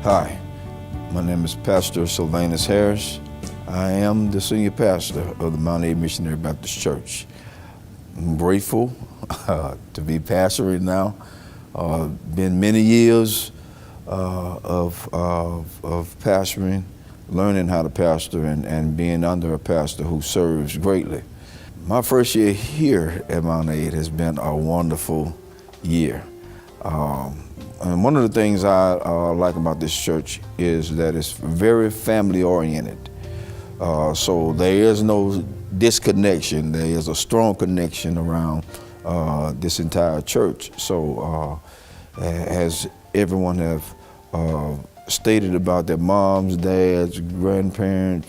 Hi, my name is Pastor Sylvanus Harris. I am the senior pastor of the Mambc Missionary Baptist Church. I'm grateful to be pastoring now. Been many years of pastoring, learning how to pastor and being under a pastor who serves greatly. My first year here at Mambc has been a wonderful year. And one of the things I like about this church is that it's very family oriented. So there is no disconnection. There is a strong connection around this entire church. So as everyone have stated about their moms, dads, grandparents,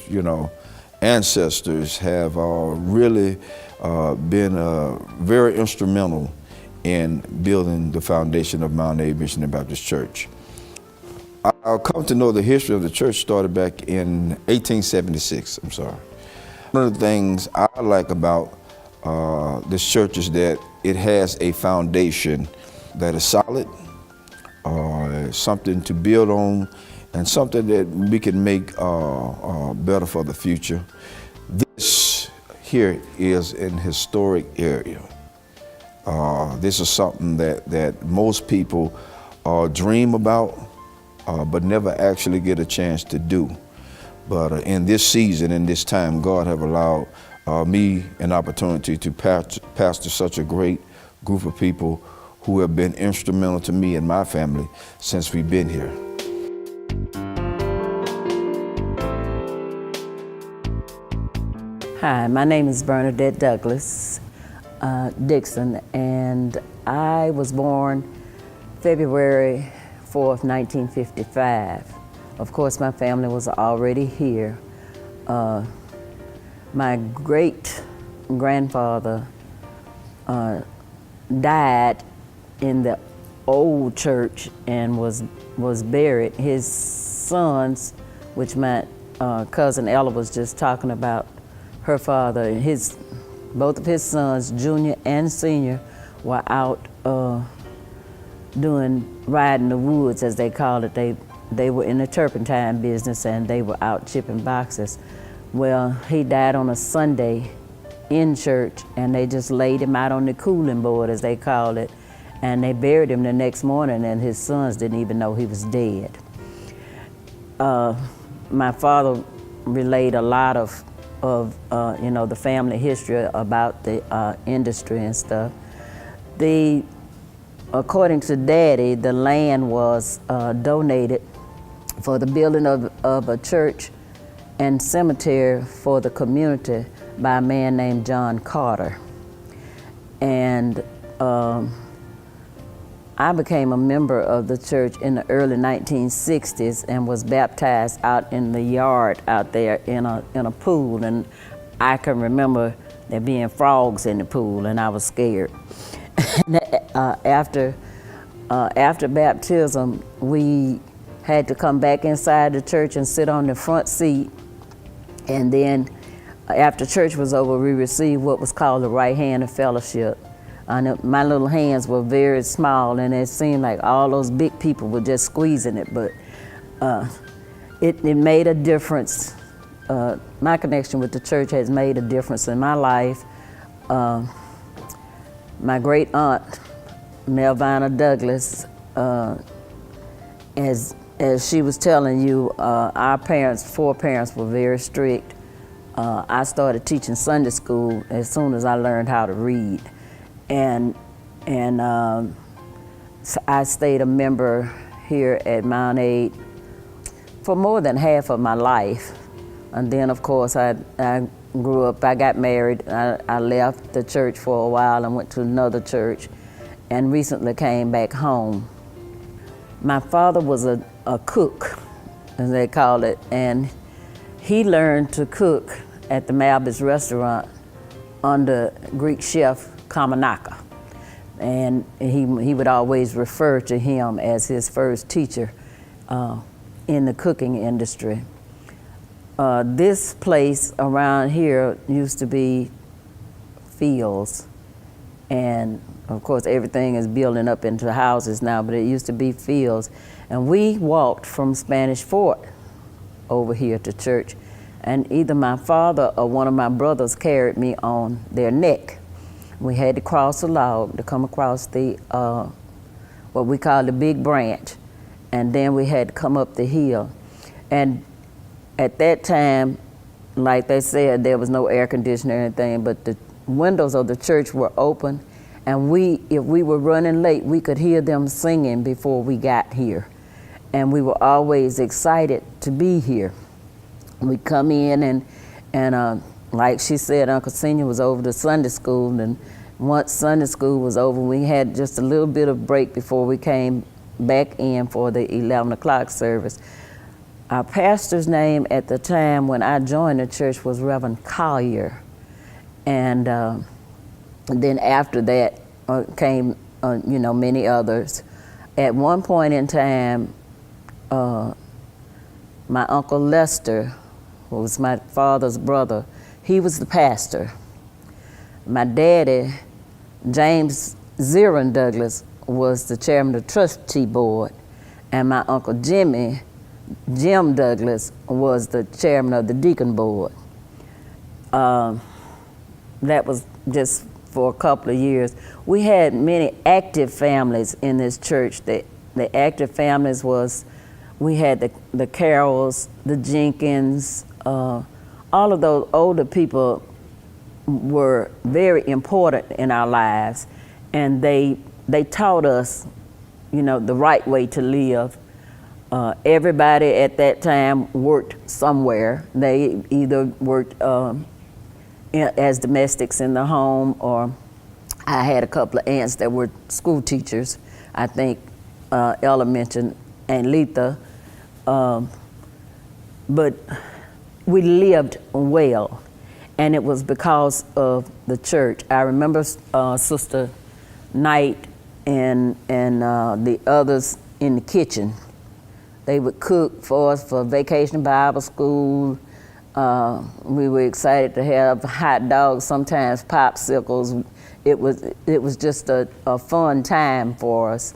ancestors have really been very instrumental in building the foundation of Mambc Missionary Baptist Church. I'll come to know the history of the church started back in 1876, One of the things I like about this church is that it has a foundation that is solid, something to build on, and something that we can make better for the future. This here is an historic area. This is something that most people dream about, but never actually get a chance to do. But in this season, in this time, God have allowed me an opportunity to pastor such a great group of people who have been instrumental to me and my family since we've been here. Hi, my name is Bernadette Douglas Dixon, and I was born February 4th, 1955. Of course, my family was already here. My great-grandfather died in the old church and was buried. His sons, which my cousin Ella was just talking about, her father, both of his sons, junior and senior, were out riding the woods, as they call it. They were in the turpentine business, and they were out chipping boxes. Well, he died on a Sunday in church, and they just laid him out on the cooling board, as they call it, and they buried him the next morning, and his sons didn't even know he was dead. My father relayed a lot of the family history about the industry and stuff. According to Daddy, the land was donated for the building of a church and cemetery for the community by a man named John Carter. And I became a member of the church in the early 1960s and was baptized out in the yard out there in a pool. And I can remember there being frogs in the pool, and I was scared. After baptism, we had to come back inside the church and sit on the front seat. And then after church was over, we received what was called the right hand of fellowship. My little hands were very small, and it seemed like all those big people were just squeezing it, but it made a difference. My connection with the church has made a difference in my life. My great aunt, Melvina Douglas, as she was telling you, our four parents were very strict. I started teaching Sunday school as soon as I learned how to read. And so I stayed a member here at Mambc for more than half of my life. And then, of course, I grew up, I got married, I left the church for a while and went to another church, and recently came back home. My father was a cook, as they call it, and he learned to cook at the Mambc restaurant under Greek chef Kamanaka. And he would always refer to him as his first teacher in the cooking industry. This place around here used to be fields, and Of course, everything is building up into houses now, but it used to be fields. And we walked from Spanish Fort over here to church. And either my father or one of my brothers carried me on their neck. We had to cross a log to come across the, what we call the big branch. And then we had to come up the hill. And at that time, like they said, there was no air conditioner or anything, but the windows of the church were open. And if we were running late, we could hear them singing before we got here. And we were always excited to be here. We'd come in and like she said, Uncle Senior was over to Sunday school, and once Sunday school was over, we had just a little bit of break before we came back in for the 11 o'clock service. Our pastor's name at the time when I joined the church was Reverend Collier. And then after that came, many others. At one point in time, my Uncle Lester, who was my father's brother, he was the pastor. My daddy, James Zirin Douglas, was the chairman of the trustee board. And my Uncle Jim Douglas, was the chairman of the deacon board. That was just for a couple of years. We had many active families in this church. The active families was, we had the Carrolls, the Jenkins, all of those older people were very important in our lives, and they taught us, the right way to live. Everybody at that time worked somewhere. They either worked as domestics in the home, or I had a couple of aunts that were school teachers. I think Ella mentioned Aunt Letha. But we lived well, and it was because of the church. I remember Sister Knight and the others in the kitchen. They would cook for us for Vacation Bible School. We were excited to have hot dogs, sometimes popsicles. It was just a fun time for us.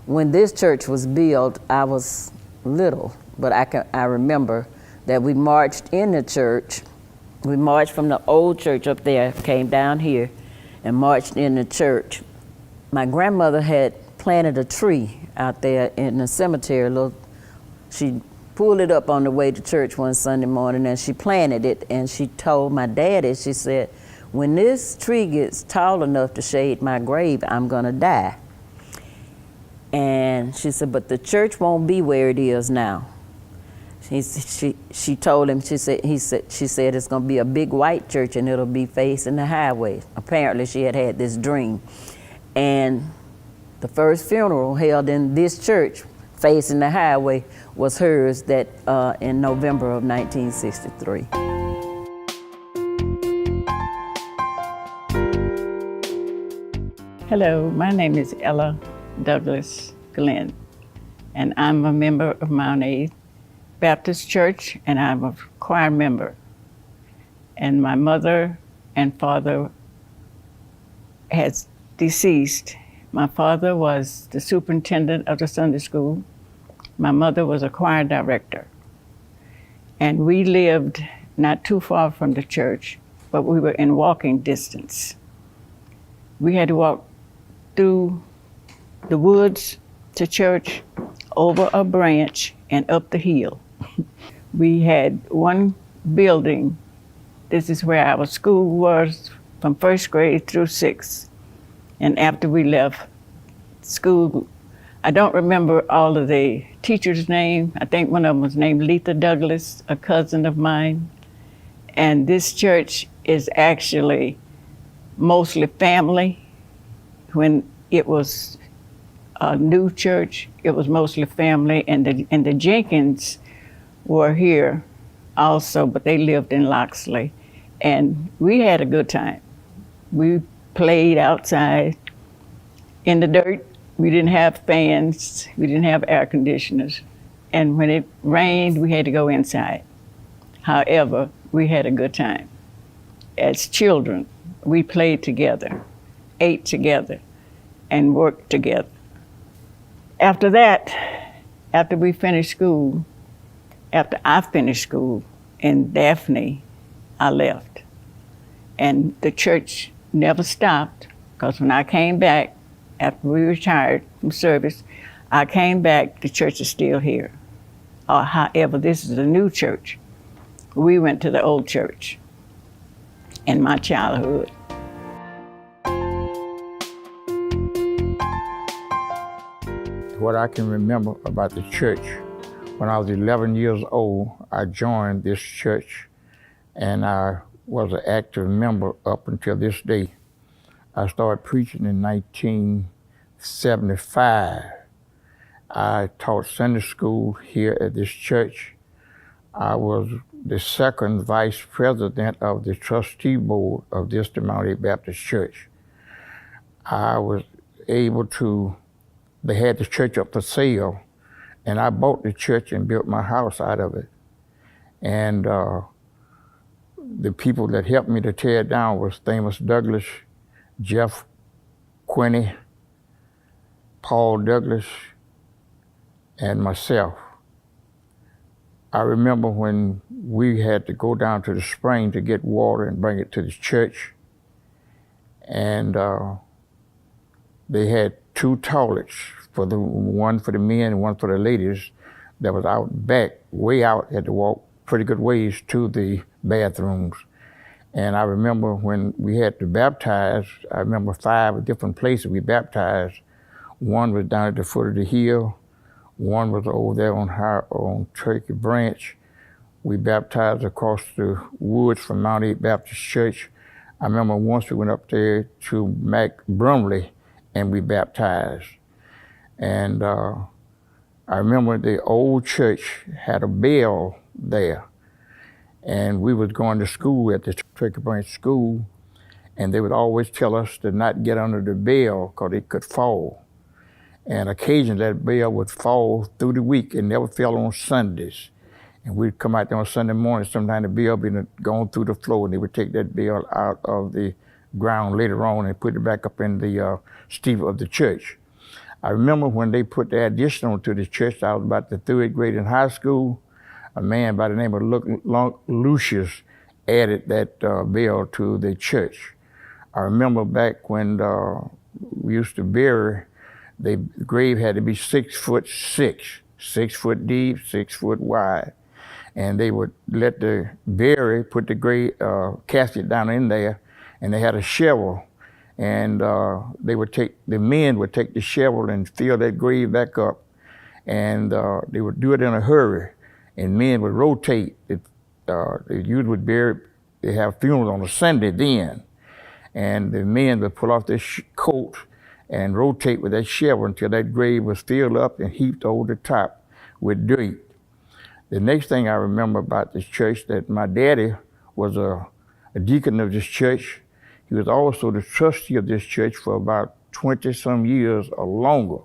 When this church was built, I was little, but I remember that we marched in the church. We marched from the old church up there, came down here, and marched in the church. My grandmother had planted a tree out there in the cemetery. She pulled it up on the way to church one Sunday morning, and she planted it, and she told my daddy, she said, when this tree gets tall enough to shade my grave, I'm gonna die. And she said, but the church won't be where it is now. She told him, she said it's gonna be a big white church and it'll be facing the highway. Apparently she had this dream. And the first funeral held in this church facing the highway was hers that in November of 1963. Hello, my name is Ella Douglas Glenn, and I'm a member of Mambc Baptist Church, and I'm a choir member. And my mother and father has deceased. My father was the superintendent of the Sunday school. My mother was a choir director. And we lived not too far from the church, but we were in walking distance. We had to walk through the woods to church, over a branch, and up the hill. We had one building. This is where our school was from first grade through sixth. And after we left school, I don't remember all of the teachers' names. I think one of them was named Letha Douglas, a cousin of mine. And this church is actually mostly family. When it was a new church, it was mostly family, and the Jenkins were here also, but they lived in Loxley. And we had a good time. We played outside in the dirt. We didn't have fans, we didn't have air conditioners. And when it rained, we had to go inside. However, we had a good time. As children, we played together. ate together, and worked together. After that, after we finished school, after I finished school in Daphne, I left. And the church never stopped, because when I came back, after we retired from service, I came back, the church is still here. However, this is a new church. We went to the old church in my childhood. What I can remember about the church, when I was 11 years old, I joined this church, and I was an active member up until this day. I started preaching in 1975. I taught Sunday school here at this church. I was the second vice president of the trustee board of this the Mambc Baptist Church. I was able to, they had the church up for sale, and I bought the church and built my house out of it. And the people that helped me to tear it down was Amos Douglas, Jeff Quinney, Paul Douglas, and myself. I remember when we had to go down to the spring to get water and bring it to the church, and they had two toilets, one for the men and one for the ladies, that was out back, way out, had to walk pretty good ways to the bathrooms. And I remember when we had to baptize, I remember 5 different places we baptized. One was down at the foot of the hill, one was over there on Turkey Branch. We baptized across the woods from Mambc Baptist Church. I remember once we went up there to Mac Brumley and we baptized. And I remember the old church had a bell there, and we was going to school at the Turkey Branch School, and they would always tell us to not get under the bell because it could fall. And occasionally that bell would fall through the week. It never fell on Sundays. And we'd come out there on Sunday morning, sometimes the bell would be going through the floor, and they would take that bell out of the ground later on and put it back up in the steeple of the church. I remember when they put the addition onto the church, I was about the 3rd grade in high school. A man by the name of Lucius added that bell to the church. I remember back when we used to bury, the grave had to be 6'6", 6 foot deep, 6 foot wide. And they would let the bury, put the grave casket down in there, and they had a shovel. And the men would take the shovel and fill that grave back up. And they would do it in a hurry. And men would rotate. The youth would bury, they have funerals on a Sunday then. And the men would pull off their coat and rotate with that shovel until that grave was filled up and heaped over the top with dirt. The next thing I remember about this church, that my daddy was a deacon of this church. He was also the trustee of this church for about 20-some years or longer.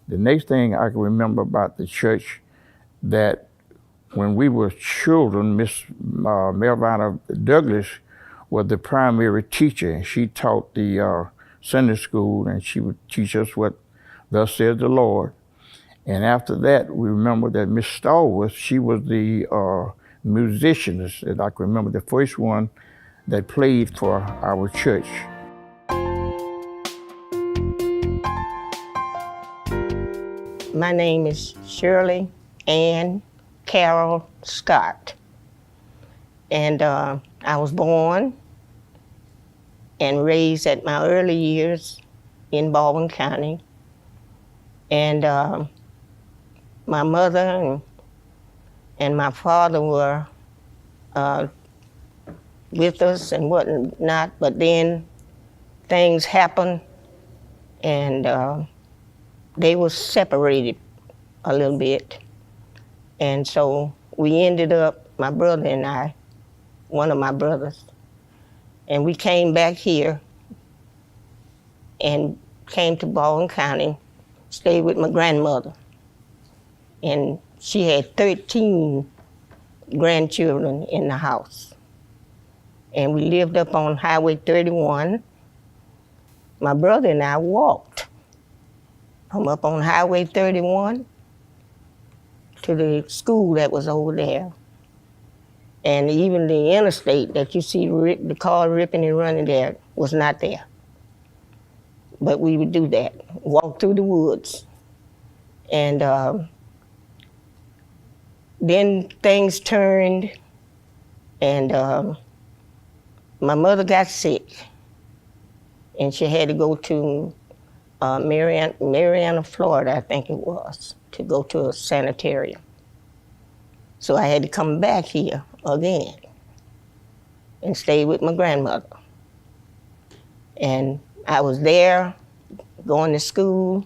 The next thing I can remember about the church, that when we were children, Miss Melvina Douglas was the primary teacher. She taught the Sunday school, and she would teach us what thus says the Lord. And after that, we remember that Miss Stallworth, she was the musicianist, and I can remember the first one that played for our church. My name is Shirley Ann Carol Scott, and I was born and raised at my early years in Baldwin County. And my mother and my father were with us and whatnot, but then things happened, and they were separated a little bit. And so we ended up, my brother and I, one of my brothers, and we came back here and came to Baldwin County, stayed with my grandmother. And she had 13 grandchildren in the house. And we lived up on Highway 31, my brother and I walked from up on Highway 31 to the school that was over there. And even the interstate that you see the car ripping and running there was not there. But we would do that, walk through the woods. And then things turned, and my mother got sick, and she had to go to Marianna, Florida, I think it was, to go to a sanitarium. So I had to come back here again and stay with my grandmother. And I was there going to school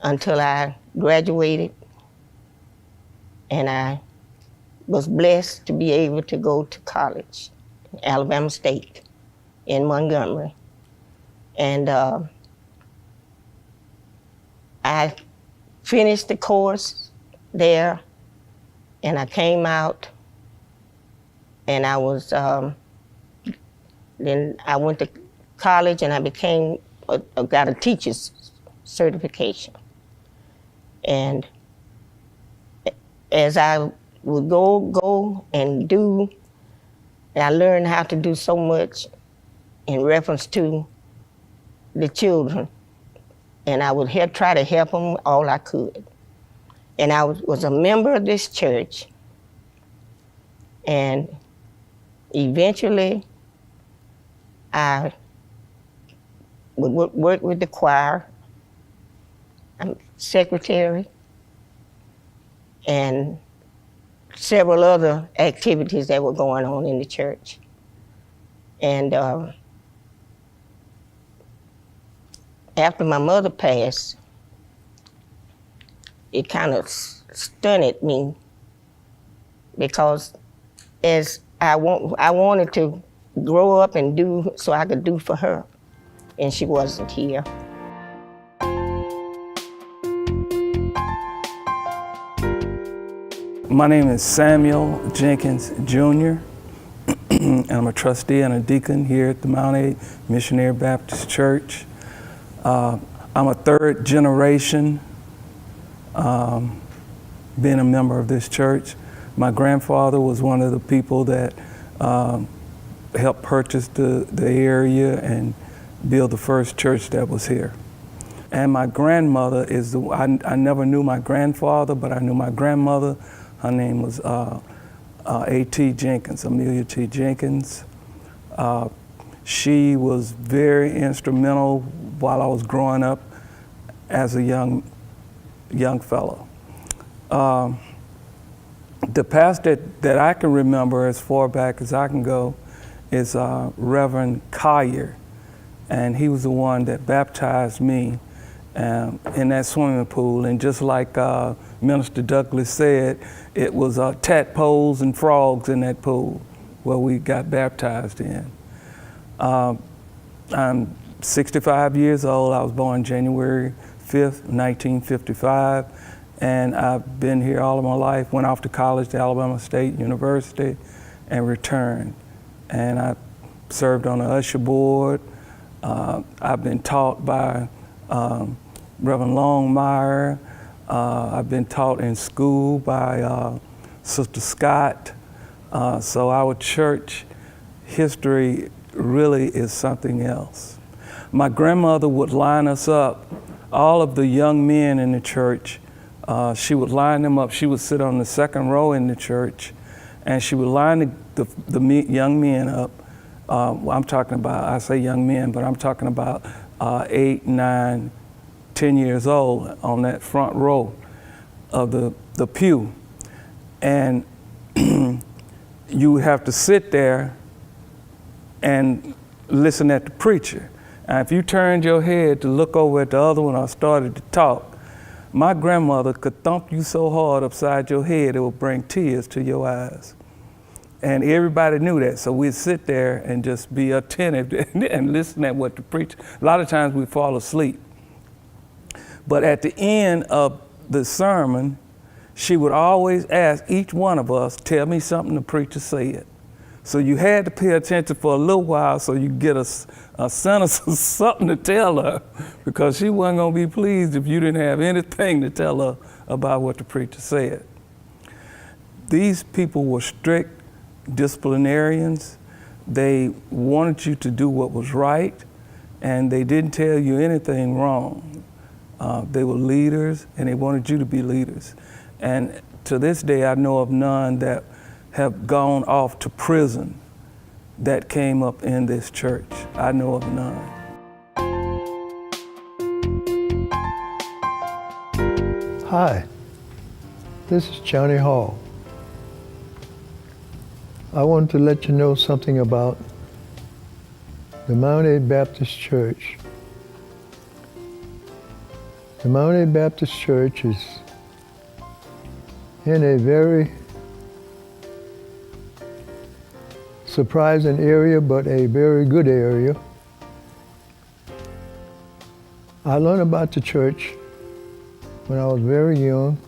until I graduated, and I was blessed to be able to go to college, Alabama State in Montgomery. And I finished the course there, and I came out, and I was, then I went to college, and I got a teacher's certification. And as I would go and do, I learned how to do so much in reference to the children, and I would try to help them all I could. And I was a member of this church, and eventually I would work with the choir. I'm secretary, and several other activities that were going on in the church. And after my mother passed, it kind of stunted me, because as I wanted to grow up and do so I could do for her, and she wasn't here. My name is Samuel Jenkins Jr. and I'm a trustee and a deacon here at the Mount Missionary Baptist Church. I'm a third generation being a member of this church. My grandfather was one of the people that helped purchase the area and build the first church that was here. And my grandmother is I never knew my grandfather, but I knew my grandmother. Her name was A.T. Jenkins, Amelia T. Jenkins. She was very instrumental while I was growing up as a young fellow. The pastor that I can remember as far back as I can go is Reverend Collier, and he was the one that baptized me in that swimming pool. And just like Minister Douglas said, it was tadpoles and frogs in that pool where we got baptized in. I'm 65 years old. I was born January 5th, 1955, and I've been here all of my life. Went off to college to Alabama State University and returned. And I served on the usher board. I've been taught by Reverend Longmire. I've been taught in school by Sister Scott. So our church history really is something else. My grandmother would line us up, all of the young men in the church. She would line them up. She would sit on the second row in the church, and she would line the young men up. I'm talking about, I say young men, but I'm talking about 8, 9, 10 years old on that front row of the pew. And you would have to sit there and listen at the preacher. And if you turned your head to look over at the other one or started to talk, my grandmother could thump you so hard upside your head it would bring tears to your eyes. And everybody knew that, so we'd sit there and just be attentive and listen at what the preacher, a lot of times we'd fall asleep. But at the end of the sermon, she would always ask each one of us, tell me something the preacher said. So you had to pay attention for a little while so you get a sentence or something to tell her, because she wasn't going to be pleased if you didn't have anything to tell her about what the preacher said. These people were strict disciplinarians. They wanted you to do what was right, and they didn't tell you anything wrong. They were leaders, and they wanted you to be leaders. And to this day, I know of none that have gone off to prison that came up in this church. I know of none. Hi, this is Johnny Hall. I want to let you know something about the Mambc Baptist Church. The Mambc Baptist Church is in a very surprising area, but a very good area. I learned about the church when I was very young.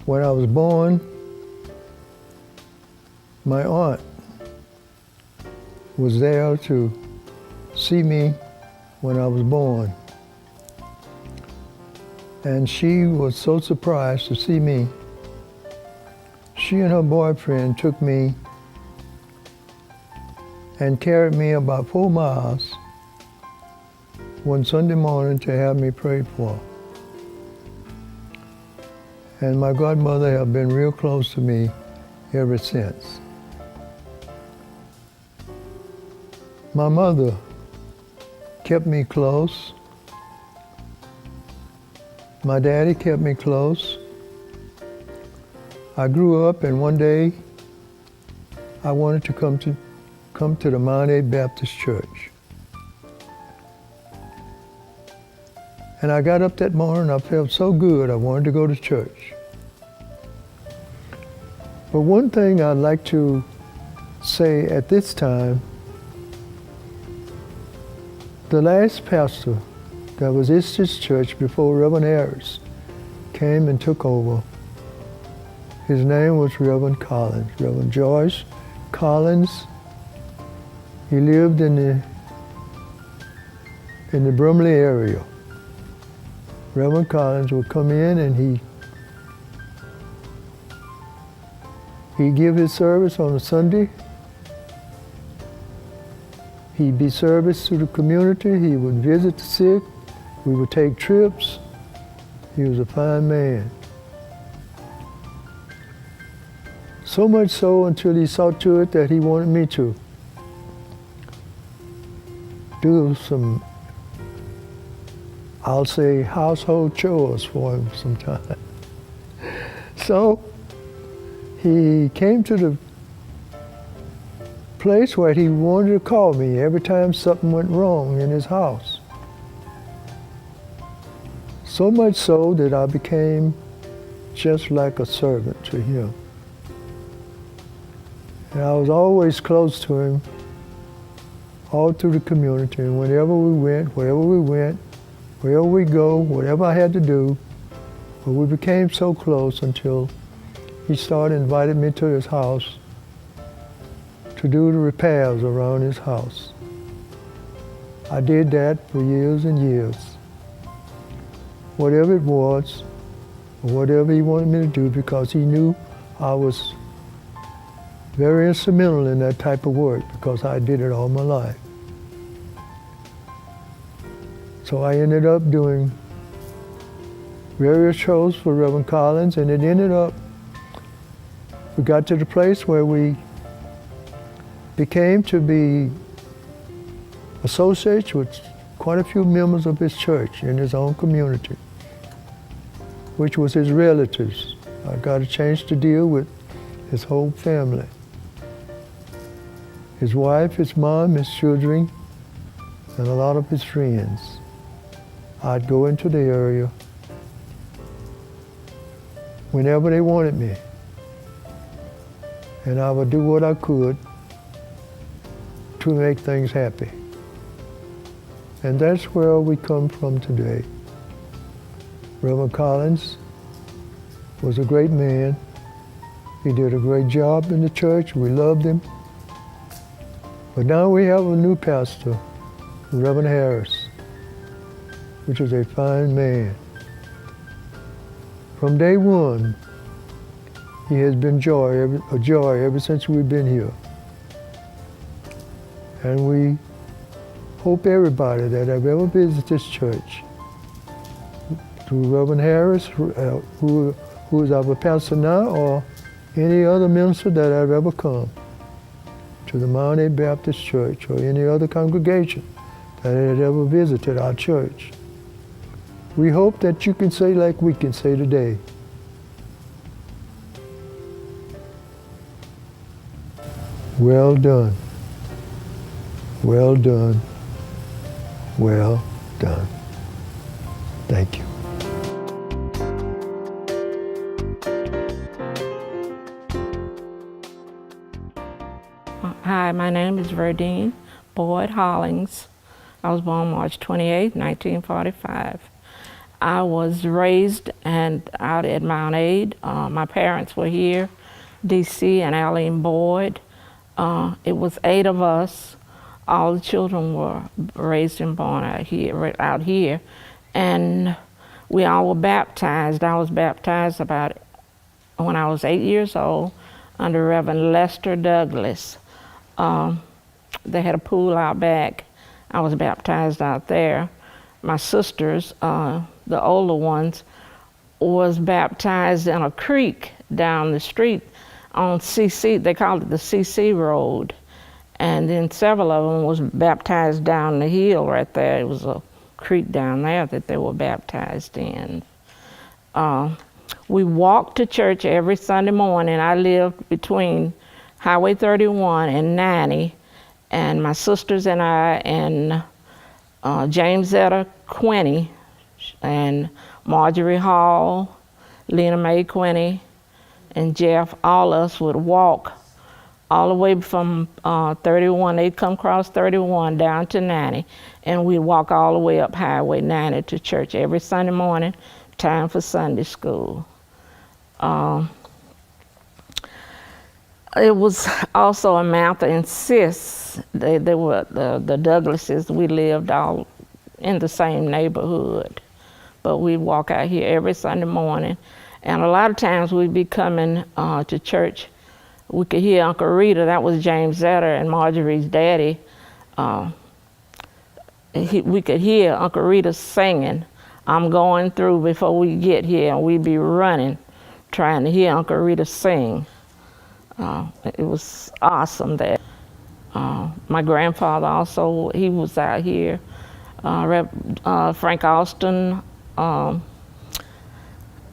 When I was born, my aunt was there to see me when I was born. And she was so surprised to see me. She and her boyfriend took me and carried me about 4 miles one Sunday morning to have me prayed for. And my godmother has been real close to me ever since. My mother kept me close. My daddy kept me close. I grew up, and one day I wanted to come to the Mambc Baptist Church. And I got up that morning, I felt so good, I wanted to go to church. But one thing I'd like to say at this time, the last pastor that was in this church before Reverend Harris came and took over, his name was Reverend Collins, Reverend George Collins. He lived in the Brumley area. Reverend Collins would come in and he'd give his service on a Sunday. He'd be service to the community. He would visit the sick. We would take trips. He was a fine man. So much so until he saw to it that he wanted me to do some, I'll say, household chores for him sometime. So he came to the place where he wanted to call me every time something went wrong in his house. So much so that I became just like a servant to him. And I was always close to him all through the community. And wherever we went, wherever we go, whatever I had to do, but we became so close until he started inviting me to his house to do the repairs around his house. I did that for years and years. Whatever it was, or whatever he wanted me to do, because he knew I was very instrumental in that type of work, because I did it all my life. So I ended up doing various shows for Reverend Collins, and it ended up, we got to the place where we became to be associates with quite a few members of his church in his own community, which was his relatives. I got a chance to deal with his whole family. His wife, his mom, his children, and a lot of his friends. I'd go into the area whenever they wanted me, and I would do what I could to make things happy. And that's where we come from today. Reverend Collins was a great man. He did a great job in the church. We loved him. But now we have a new pastor, Reverend Harris, which is a fine man. From day one, he has been a joy ever since we've been here. And we hope everybody that have ever visited this church, through Reverend Harris, who is our pastor now, or any other minister that have ever come to the Mambc Baptist Church or any other congregation that had ever visited our church. We hope that you can say like we can say today. Well done. Well done. Well done. Thank you. Hi, my name is Verdine Boyd Hollings. I was born March 28, 1945. I was raised out at Mount Aid. My parents were here, D.C. and Eileen Boyd. It was 8 of us. All the children were raised and born out here, and we all were baptized. I was baptized when I was 8 years old under Reverend Lester Douglas. They had a pool out back. I was baptized out there. My sisters, the older ones, was baptized in a creek down the street on CC. They called it the CC Road. And then several of them was baptized down the hill right there. It was a creek down there that they were baptized in. We walked to church every Sunday morning. I lived between Highway 31 and 90, and my sisters and I and James Zetta Quinney and Marjorie Hall, Lena Mae Quinney, and Jeff, all of us would walk all the way from 31. They'd come across 31 down to 90, and we'd walk all the way up Highway 90 to church every Sunday morning, time for Sunday school. It was also a Martha and Sis. They were the Douglases. We lived all in the same neighborhood, but we'd walk out here every Sunday morning, and a lot of times we'd be coming to church. We could hear Uncle Rita, that was James Zetter and Marjorie's daddy. We could hear Uncle Rita singing, "I'm going through" before we get here, and we'd be running, trying to hear Uncle Rita sing. It was awesome there. My grandfather also, he was out here. Frank Austin,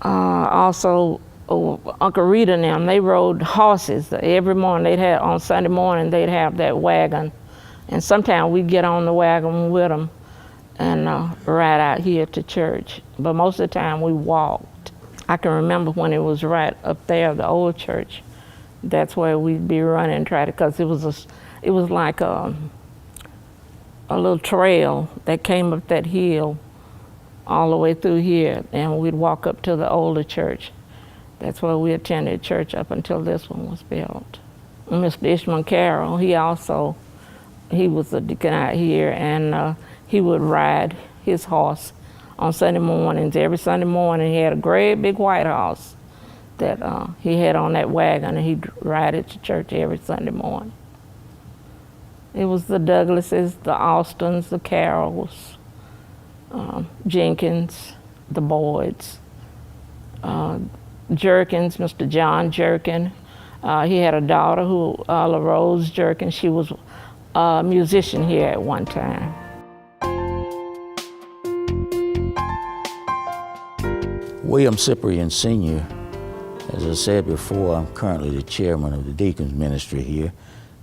also Uncle Rita and them, they rode horses. Every morning on Sunday morning, they'd have that wagon. And sometimes we'd get on the wagon with them and ride out here to church. But most of the time we walked. I can remember when it was right up there, the old church. That's where we'd be running, because it was like a little trail that came up that hill all the way through here, and we'd walk up to the older church. That's where we attended church up until this one was built. Mr. Ishmael Carroll, he was a deacon out here, and he would ride his horse on Sunday mornings. Every Sunday morning, he had a great big white horse that he had on that wagon, and he'd ride it to church every Sunday morning. It was the Douglases, the Austins, the Carrolls, Jenkins, the Boyds, Jerkins, Mr. John Jerkin. He had a daughter, LaRose Jerkin. She was a musician here at one time. William Cyprian Sr., as I said before, I'm currently the chairman of the Deacons Ministry here.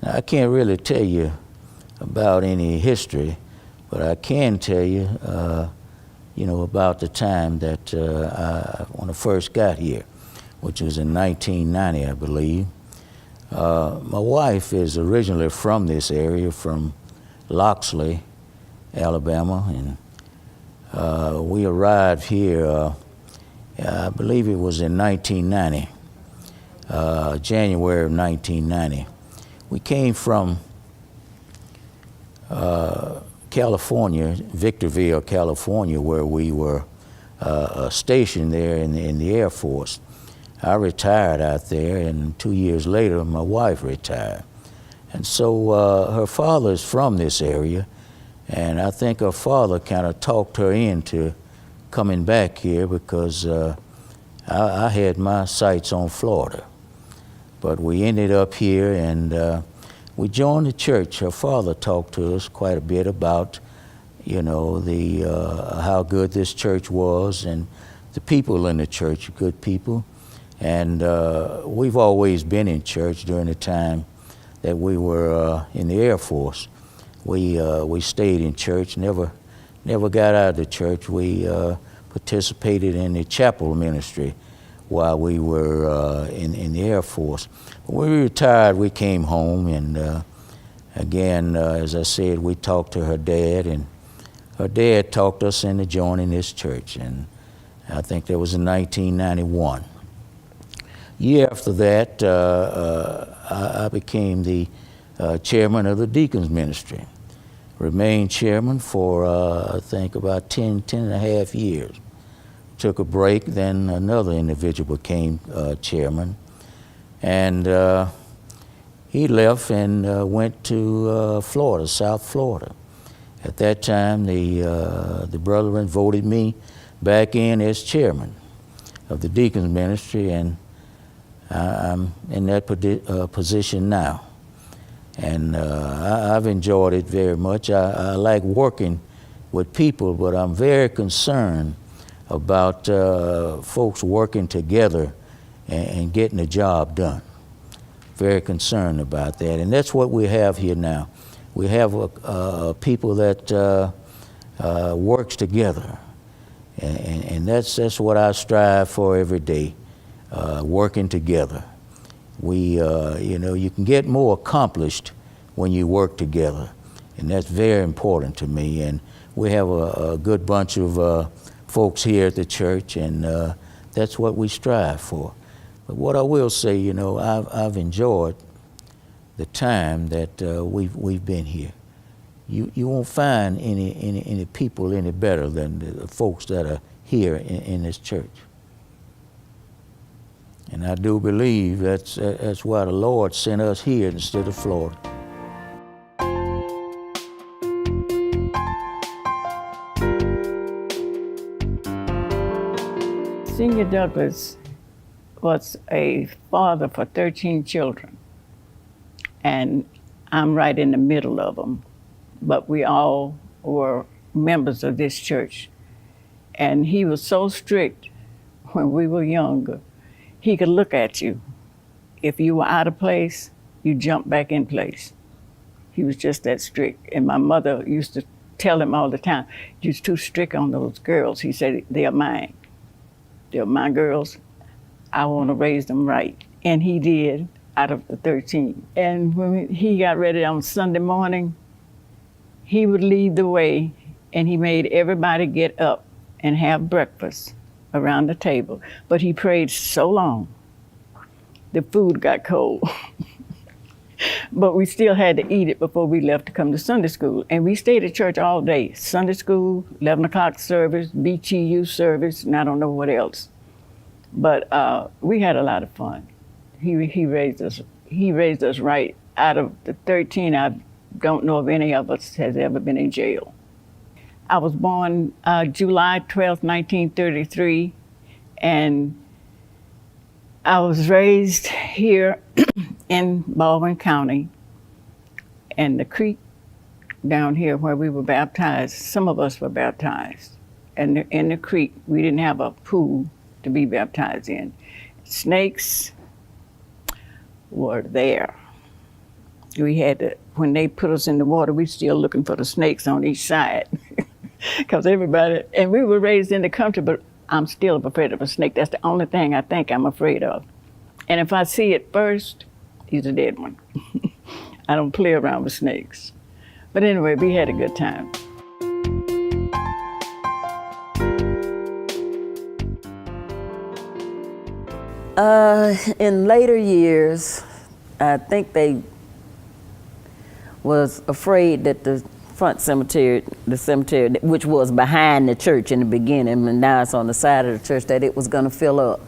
Now, I can't really tell you about any history, but I can tell you, about the time that when I first got here, which was in 1990, I believe. My wife is originally from this area, from Loxley, Alabama, and we arrived here, I believe it was in 1990. January of 1990. We came from California, Victorville, California, where we were stationed there in the Air Force. I retired out there, and 2 years later, my wife retired. And so her father is from this area, and I think her father kind of talked her into coming back here because I had my sights on Florida. But we ended up here, and we joined the church. Her father talked to us quite a bit about, you know, how good this church was, and the people in the church, good people. And we've always been in church during the time that we were in the Air Force. We stayed in church, never got out of the church. We participated in the chapel ministry while we were in the Air Force. When we retired, we came home, and again, as I said, we talked to her dad, and her dad talked us into joining this church, and I think that was in 1991. Year after that, I became the chairman of the deacons ministry. Remained chairman for, I think, about 10 and a half years. Took a break, then another individual became chairman. And he left and went to Florida, South Florida. At that time, the brethren voted me back in as chairman of the deacons ministry, and I'm in that position now. And I've enjoyed it very much. I like working with people, but I'm very concerned about folks working together and getting the job done. Very concerned about that. And that's what we have here now. We have people that works together. And that's what I strive for every day, working together. You can get more accomplished when you work together, and that's very important to me. And we have a good bunch of folks here at the church, and that's what we strive for. But what I will say, I've enjoyed the time that we've been here. You won't find any people any better than the folks that are here in this church. And I do believe that's why the Lord sent us here instead of Florida. Senior Douglas was a father for 13 children, and I'm right in the middle of them. But we all were members of this church. And he was so strict when we were younger. He could look at you. If you were out of place, you jumped back in place. He was just that strict. And my mother used to tell him all the time, "You're too strict on those girls." He said, "They're mine. They're my girls. I want to raise them right." And he did, out of the 13. And when he got ready on Sunday morning, he would lead the way, and he made everybody get up and have breakfast around the table. But he prayed so long, the food got cold. But we still had to eat it before we left to come to Sunday school. And we stayed at church all day. Sunday school, 11 o'clock service, BTU service, and I don't know what else. But we had a lot of fun. He raised us right. Out of the 13, I don't know if any of us has ever been in jail. I was born July 12th, 1933, and I was raised here in Baldwin County, and the creek down here where we were baptized, some of us were baptized. And in the creek, we didn't have a pool to be baptized in. Snakes were there. We had to, when they put us in the water, we still looking for the snakes on each side. Because everybody, and we were raised in the country, but I'm still afraid of a snake. That's the only thing I think I'm afraid of. And if I see it first, he's a dead one. I don't play around with snakes. But anyway, we had a good time. In later years, I think they was afraid that the front cemetery, the cemetery, which was behind the church in the beginning, and now it's on the side of the church, that it was going to fill up.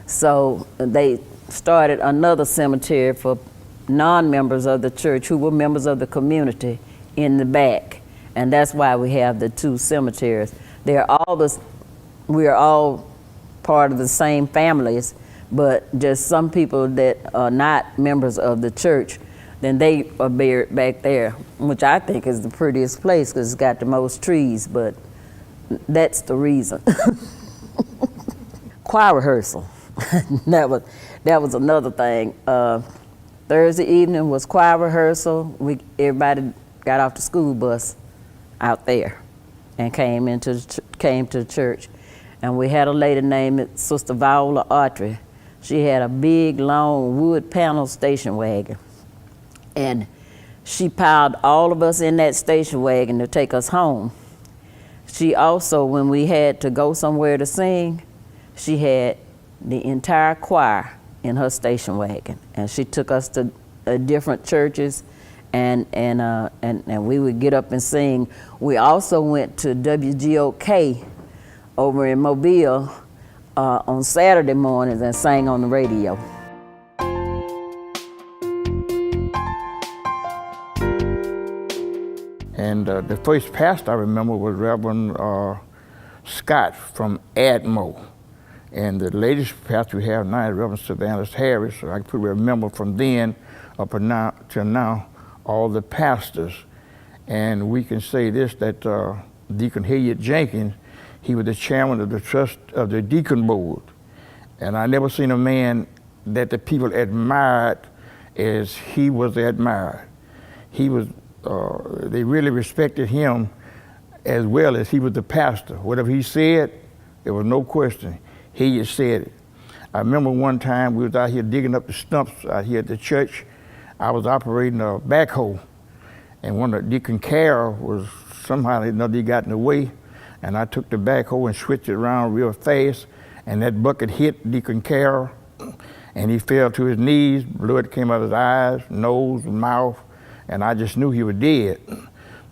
So they started another cemetery for non-members of the church who were members of the community in the back, and that's why we have the two cemeteries. We are all part of the same families, but just some people that are not members of the church, then they are buried back there, which I think is the prettiest place because it's got the most trees, but that's the reason. Choir rehearsal, that was another thing. Thursday evening was choir rehearsal. Everybody got off the school bus out there and came to church. And we had a lady named Sister Viola Autry. She had a big, long wood panel station wagon. And she piled all of us in that station wagon to take us home. She also, when we had to go somewhere to sing, she had the entire choir in her station wagon. And she took us to different churches, and we would get up and sing. We also went to WGOK over in Mobile on Saturday mornings and sang on the radio. And the first pastor I remember was Reverend Scott from Admo. And the latest pastor we have now is Reverend Sylvanus Harris. So I could remember from then up till now all the pastors. And we can say this, that Deacon Hilliard Jenkins, he was the chairman of the trust of the deacon board. And I never seen a man that the people admired as he was admired. He was, they really respected him as well as he was the pastor. Whatever he said, there was no question. He just said it. I remember one time we was out here digging up the stumps out here at the church. I was operating a backhoe, and one of Deacon Carroll was somehow or another he got in the way, and I took the backhoe and switched it around real fast, and that bucket hit Deacon Carroll, and he fell to his knees. Blood came out of his eyes, nose, mouth, and I just knew he was dead.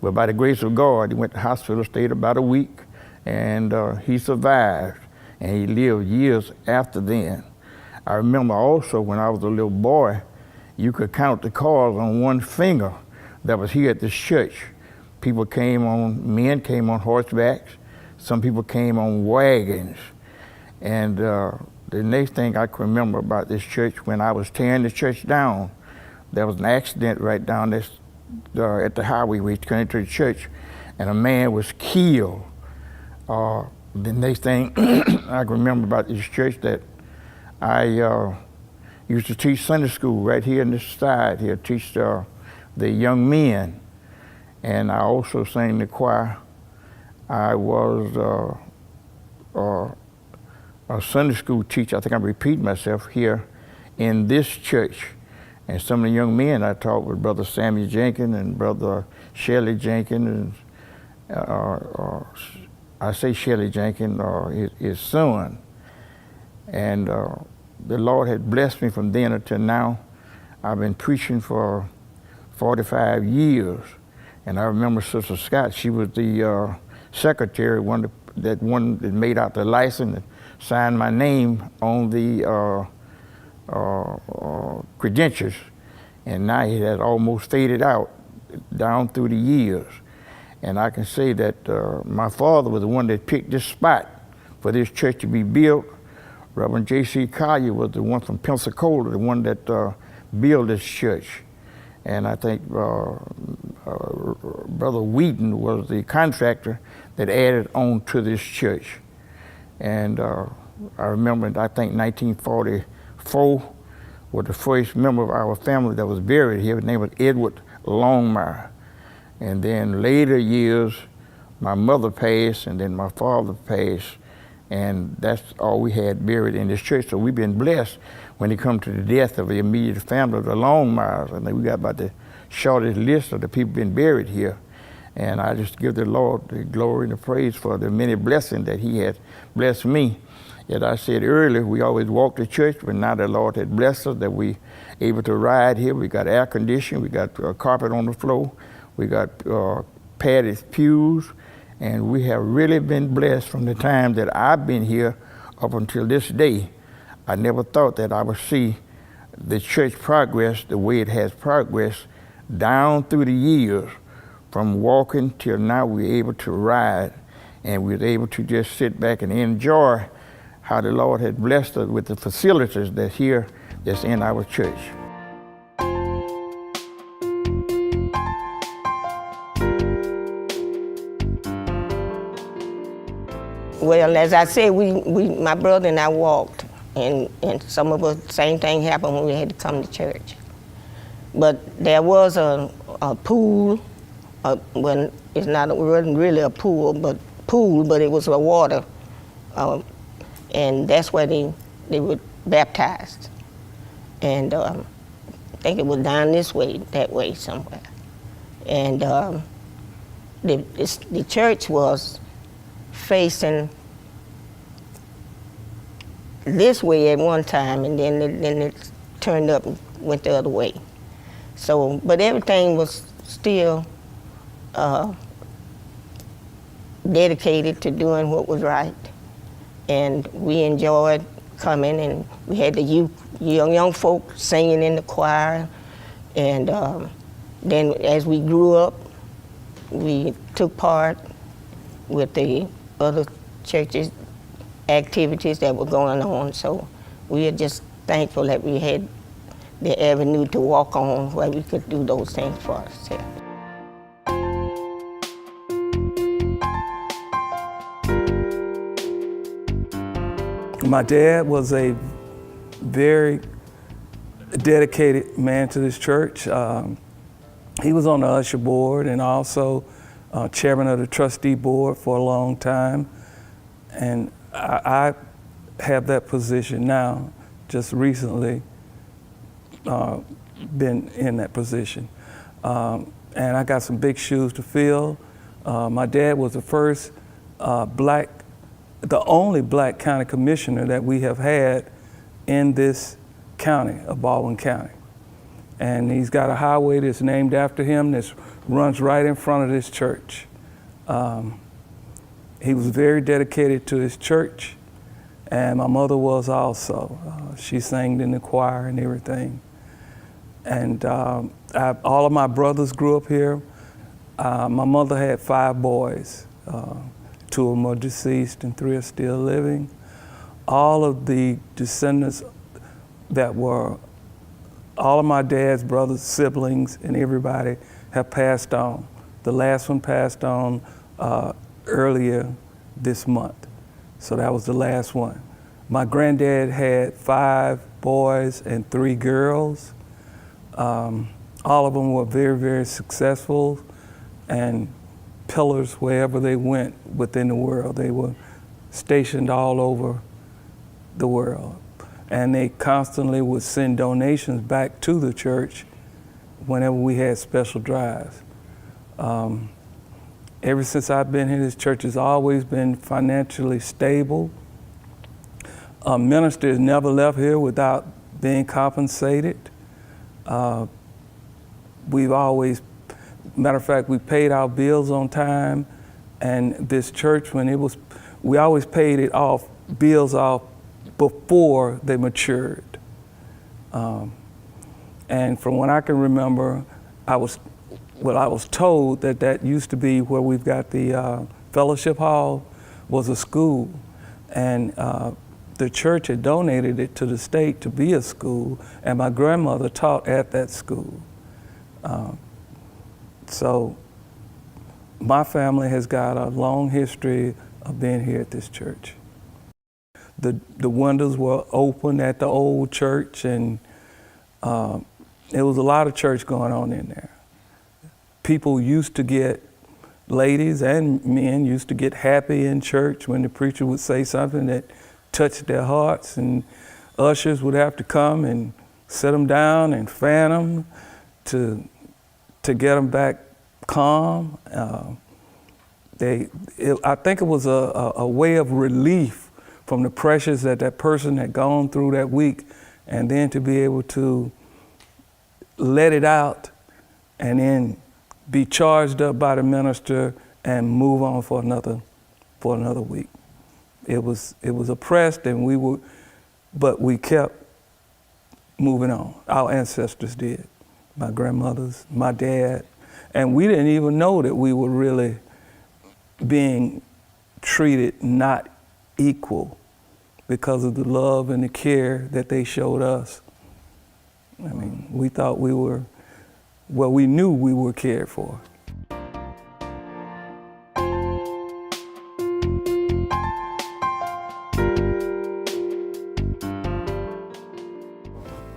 But by the grace of God, he went to the hospital, stayed about a week, and he survived, and he lived years after then. I remember also when I was a little boy, you could count the cars on one finger that was here at this church. Men came on horsebacks, some people came on wagons. And the next thing I can remember about this church, when I was tearing the church down, there was an accident right down this, at the highway we came to the church, and a man was killed. The next thing I can remember about this church, that I used to teach Sunday school right here in this side here, teach the young men. And I also sang in the choir. I was a Sunday school teacher. I think I'm repeating myself here in this church. And some of the young men I taught with Brother Samuel Jenkins and Brother Shelley Jenkins, and I say Shelley Jenkins, his son. And the Lord had blessed me from then until now. I've been preaching for 45 years. And I remember Sister Scott, she was the secretary, that made out the license and signed my name on the credentials. And now it has almost faded out down through the years. And I can say that my father was the one that picked this spot for this church to be built. Reverend J.C. Collier was the one from Pensacola, the one that built this church. And I think Brother Wheaton was the contractor that added on to this church. And I remember, I think 1944 was the first member of our family that was buried here. His name was Edward Longmire. And then later years, my mother passed, and then my father passed, and that's all we had buried in this church. So we've been blessed when it comes to the death of the immediate family of the Longmires. I think we got about the shortest list of the people been buried here. And I just give the Lord the glory and the praise for the many blessings that he has blessed me. As I said earlier, we always walked to church, but now the Lord had blessed us that we able to ride here. We got air conditioning, we got carpet on the floor, we got padded pews, and we have really been blessed from the time that I've been here up until this day. I never thought that I would see the church progress the way it has progressed down through the years, from walking till now we're able to ride, and we're able to just sit back and enjoy how the Lord had blessed us with the facilities that's in our church. Well, as I said, my brother and I walked, and some of us, same thing happened when we had to come to church. But there was a pool, when it wasn't really a pool, but it was a water, and that's where they were baptized. And I think it was down that way somewhere. And the church was facing this way at one time, and then it turned up and went the other way. So, but everything was still dedicated to doing what was right, and we enjoyed coming, and we had the young folk singing in the choir, and then as we grew up, we took part with the other churches' activities that were going on. So we are just thankful that we had the avenue to walk on where we could do those things for ourselves. My dad was a very dedicated man to this church. He was on the usher board and also chairman of the trustee board for a long time. And I have that position now, just recently been in that position. And I got some big shoes to fill. My dad was the first the only black county commissioner that we have had in this county of Baldwin County. And he's got a highway that's named after him that runs right in front of this church. He was very dedicated to his church, and my mother was also. She sang in the choir and everything. And all of my brothers grew up here. My mother had 5 boys. 2 of them are deceased and 3 are still living. All of the descendants all of my dad's brothers, siblings, and everybody have passed on. The last one passed on earlier this month. So that was the last one. My granddad had 5 boys and 3 girls. All of them were very, very successful and pillars wherever they went within the world. They were stationed all over the world. And they constantly would send donations back to the church whenever we had special drives. Ever since I've been here, this church has always been financially stable. Ministers never left here without being compensated. We've always, matter of fact, we paid our bills on time, and this church, we always paid bills off before they matured. And from what I can remember, I was told that used to be where we've got the fellowship hall was a school, and the church had donated it to the state to be a school, and my grandmother taught at that school. So my family has got a long history of being here at this church. The windows were open at the old church, and there was a lot of church going on in there. People used to get, ladies and men used to get happy in church when the preacher would say something that touched their hearts, and ushers would have to come and sit them down and fan them to get them back calm. I think it was a way of relief from the pressures that that person had gone through that week, and then to be able to let it out and then be charged up by the minister and move on for another week. It was oppressed, and but we kept moving on. Our ancestors did, my grandmothers, my dad, and we didn't even know that we were really being treated not equal because of the love and the care that they showed us. I mean, we thought we knew we were cared for.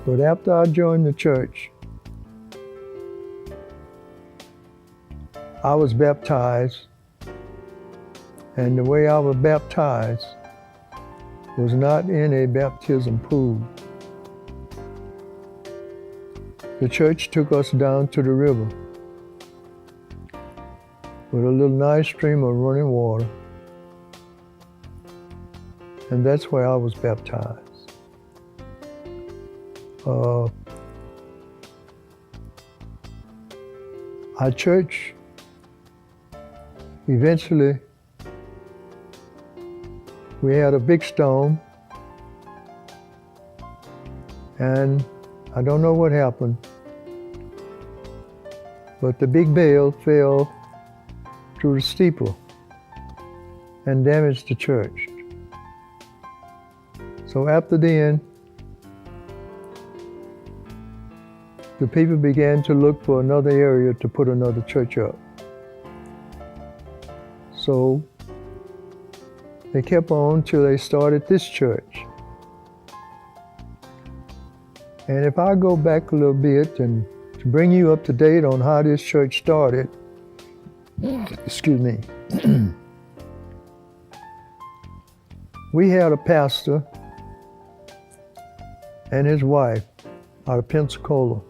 But after I joined the church, I was baptized, and the way I was baptized was not in a baptism pool. The church took us down to the river with a little nice stream of running water, and that's where I was baptized. Our church eventually, we had a big storm, and I don't know what happened, but the big bale fell through the steeple and damaged the church. So after then, the people began to look for another area to put another church up. So they kept on till they started this church. And if I go back a little bit and to bring you up to date on how this church started, excuse me, we had a pastor and his wife out of Pensacola.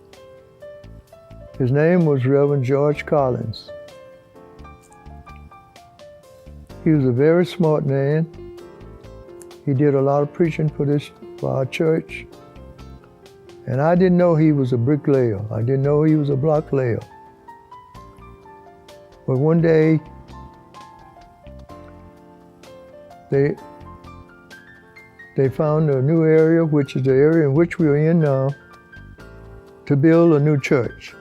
His name was Reverend George Collins. He was a very smart man. He did a lot of preaching for our church. And I didn't know he was a bricklayer. I didn't know he was a block layer. But one day, they found a new area, which is the area in which we are in now, to build a new church.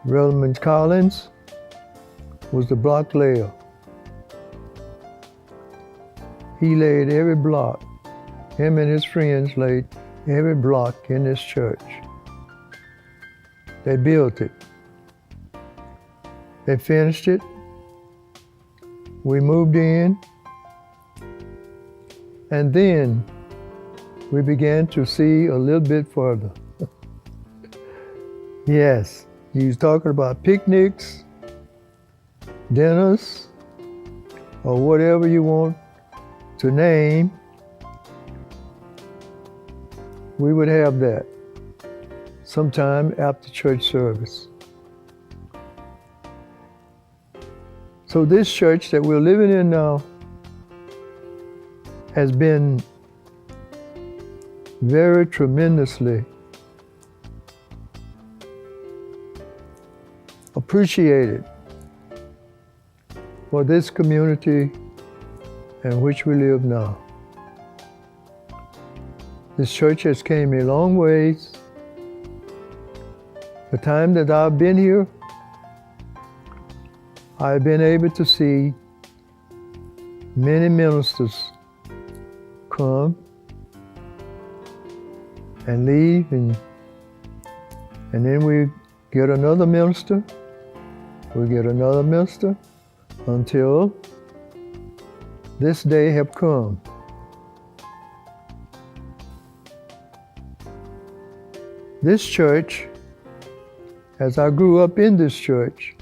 Reverend Collins was the block layer. He laid every block. Him and his friends laid every block in this church. They built it. They finished it. We moved in. And then we began to see a little bit further. Yes, he was talking about picnics, dinners, or whatever you want to name. We would have that sometime after church service. So this church that we're living in now has been very tremendously appreciated for this community in which we live now. This church has came a long ways. The time that I've been here, I've been able to see many ministers come and leave, and then we get another minister, until this day have come. This church, as I grew up in this church,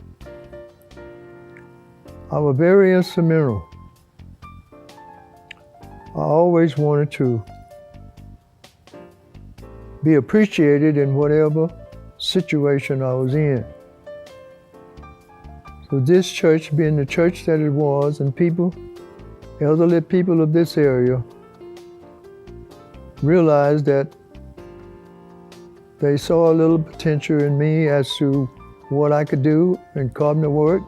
I was very instrumental. I always wanted to be appreciated in whatever situation I was in. So this church, being the church that it was, and people elderly people of this area realized that they saw a little potential in me as to what I could do in carpenter work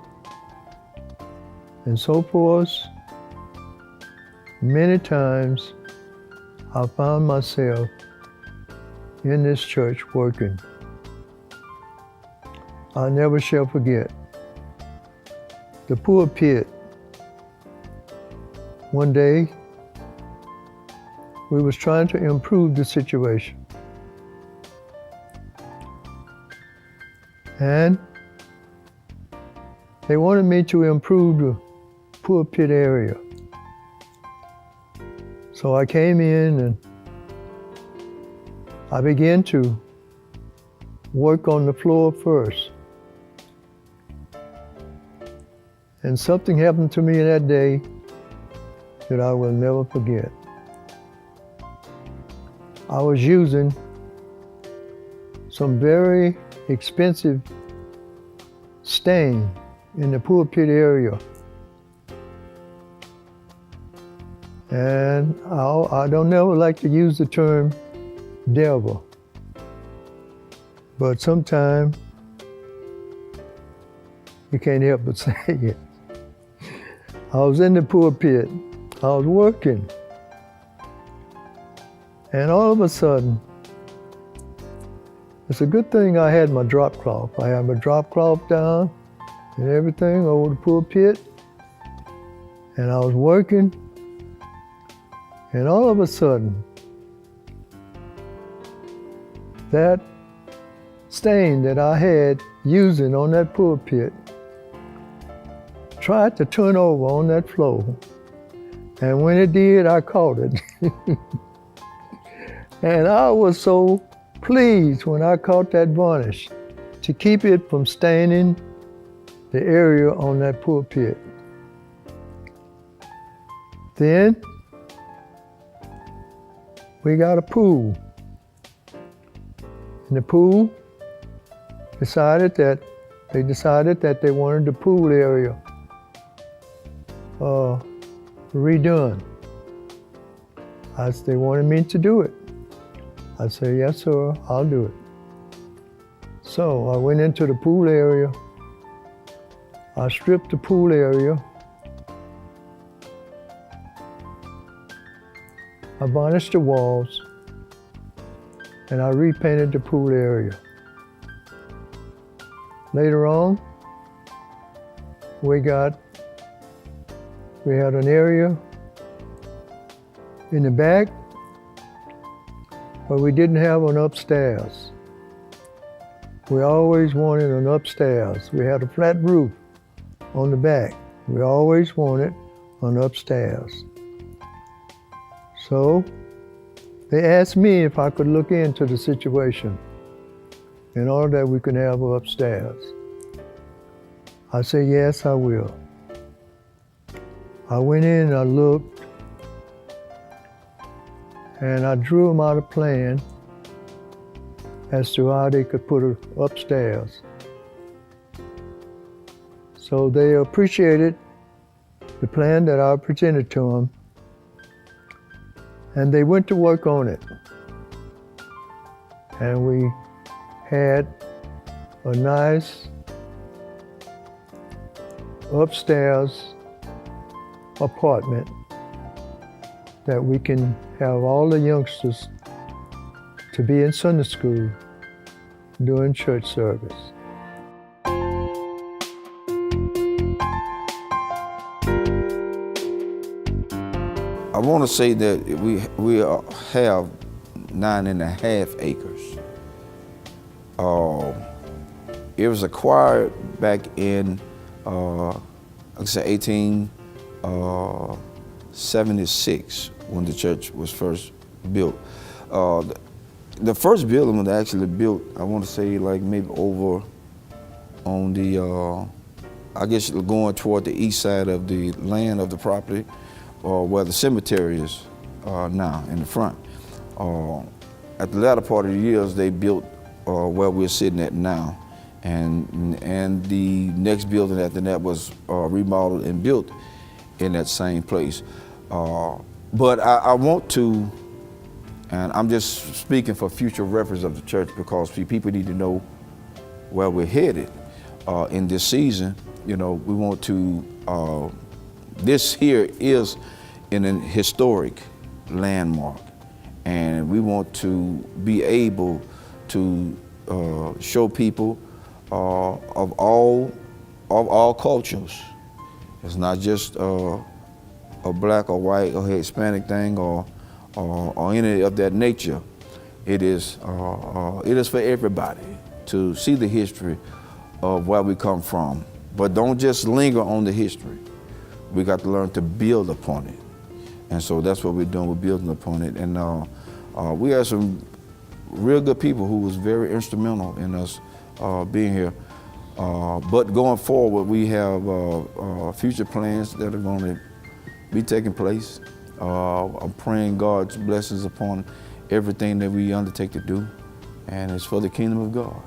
and so forth. Many times I found myself in this church working. I never shall forget the pulpit. One day, we was trying to improve the situation. And they wanted me to improve the pulpit area. So I came in and I began to work on the floor first. And something happened to me that day that I will never forget. I was using some very expensive stain in the pulpit area. And I don't never like to use the term devil, but sometimes you can't help but say it. I was in the pulpit, I was working, and all of a sudden, it's a good thing I had my drop cloth. I had my drop cloth down and everything over the pulpit, and I was working, and all of a sudden, that stain that I had using on that pulpit tried to turn over on that floor. And when it did, I caught it. And I was so pleased when I caught that varnish to keep it from staining the area on that pulpit. Then we got a pool. And the pool decided that they wanted the pool area redone. They wanted me to do it. I said, yes, sir, I'll do it. So I went into the pool area. I stripped the pool area. I varnished the walls, and I repainted the pool area. Later on, we had an area in the back, but we didn't have an upstairs. We always wanted an upstairs. We had a flat roof on the back. We always wanted an upstairs. So they asked me if I could look into the situation in order that we could have an upstairs. I said, yes, I will. I went in and I looked, and I drew them out a plan as to how they could put it upstairs. So they appreciated the plan that I presented to them, and they went to work on it. And we had a nice upstairs apartment that we can have all the youngsters to be in Sunday school during church service. I want to say that we have 9.5 acres. It was acquired back in, like I said, 1876 when the church was first built. The first building was actually built, I want to say, like maybe over on the, I guess going toward the east side of the land of the property, where the cemetery is now in the front. At the latter part of the years, they built where we're sitting at now. And the next building after that was remodeled and built in that same place. But I want to, and I'm just speaking for future reference of the church, because people need to know where we're headed in this season. You know, we want to, this here is an historic landmark, and we want to be able to show people of all cultures. It's not just a black or white or Hispanic thing or any of that nature. It is for everybody to see the history of where we come from. But don't just linger on the history. We got to learn to build upon it. And so that's what we're doing, we're building upon it. And we had some real good people who was very instrumental in us being here. But going forward, we have future plans that are going to be taking place. I'm praying God's blessings upon everything that we undertake to do, and it's for the kingdom of God.